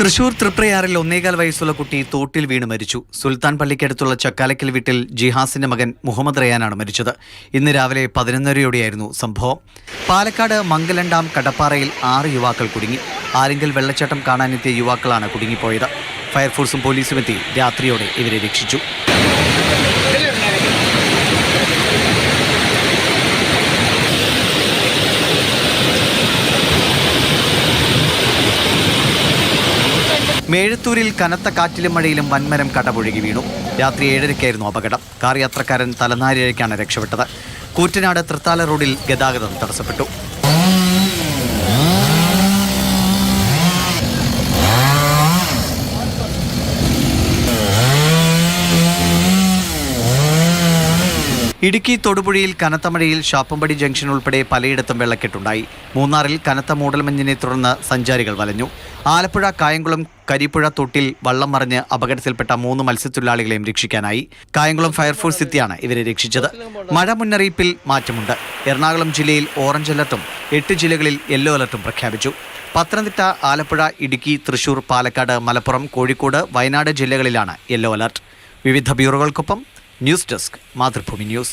തൃശൂർ തൃപ്രയാറിൽ 1.25 വയസ്സുള്ള കുട്ടി തോട്ടിൽ വീണ് മരിച്ചു. സുൽത്താൻ പള്ളിക്കടുത്തുള്ള ചക്കാലക്കൽ വീട്ടിൽ ജിഹാസിന്റെ മകൻ മുഹമ്മദ് റയാനാണ് മരിച്ചത്. ഇന്ന് രാവിലെ 11:30യോടെയായിരുന്നു സംഭവം. പാലക്കാട് മംഗലണ്ടാം കടപ്പാറയിൽ 6 യുവാക്കൾ കുടുങ്ങി. ആലിങ്കൽ വെള്ളച്ചാട്ടം കാണാനെത്തിയ യുവാക്കളാണ് കുടുങ്ങിപ്പോയത്. ഫയർഫോഴ്സും പോലീസും എത്തി രാത്രിയോടെ ഇവരെ രക്ഷിച്ചു. മേഴത്തൂരിൽ കനത്ത കാറ്റിലും മഴയിലും വൻമരം കടപുഴകി വീണു. രാത്രി 7:30ക്കായിരുന്നു അപകടം. കാർ യാത്രക്കാരൻ തലനാരിഴയ്ക്കാണ് രക്ഷപ്പെട്ടത്. കൂറ്റനാട് തൃത്താല റോഡിൽ ഗതാഗതം തടസ്സപ്പെട്ടു. ഇടുക്കി തൊടുപുഴയിൽ കനത്ത മഴയിൽ ശാപ്പമ്പടി ജംഗ്ഷൻ ഉൾപ്പെടെ പലയിടത്തും വെള്ളക്കെട്ടുണ്ടായി. മൂന്നാറിൽ കനത്ത മൂടൽമഞ്ഞിനെ തുടർന്ന് സഞ്ചാരികൾ വലഞ്ഞു. ആലപ്പുഴ കായംകുളം കരിപ്പുഴ തൊട്ടിൽ വള്ളം മറിഞ്ഞ് അപകടത്തിൽപ്പെട്ട 3 മത്സ്യത്തൊഴിലാളികളെയും രക്ഷിക്കാനായി. കായംകുളം ഫയർഫോഴ്സ് എത്തിയാണ് ഇവരെ രക്ഷിച്ചത്. മഴ മുന്നറിയിപ്പിൽ മാറ്റമുണ്ട്. എറണാകുളം ജില്ലയിൽ ഓറഞ്ച് അലർട്ടും 8 ജില്ലകളിൽ യെല്ലോ അലർട്ടും പ്രഖ്യാപിച്ചു. പത്തനംതിട്ട, ആലപ്പുഴ, ഇടുക്കി, തൃശൂർ, പാലക്കാട്, മലപ്പുറം, കോഴിക്കോട്, വയനാട് ജില്ലകളിലാണ് യെല്ലോ അലർട്ട്. വിവിധ ബ്യൂറോകൾക്കൊപ്പം ന്യൂസ് ഡെസ്ക്, മാതൃഭൂമി ന്യൂസ്.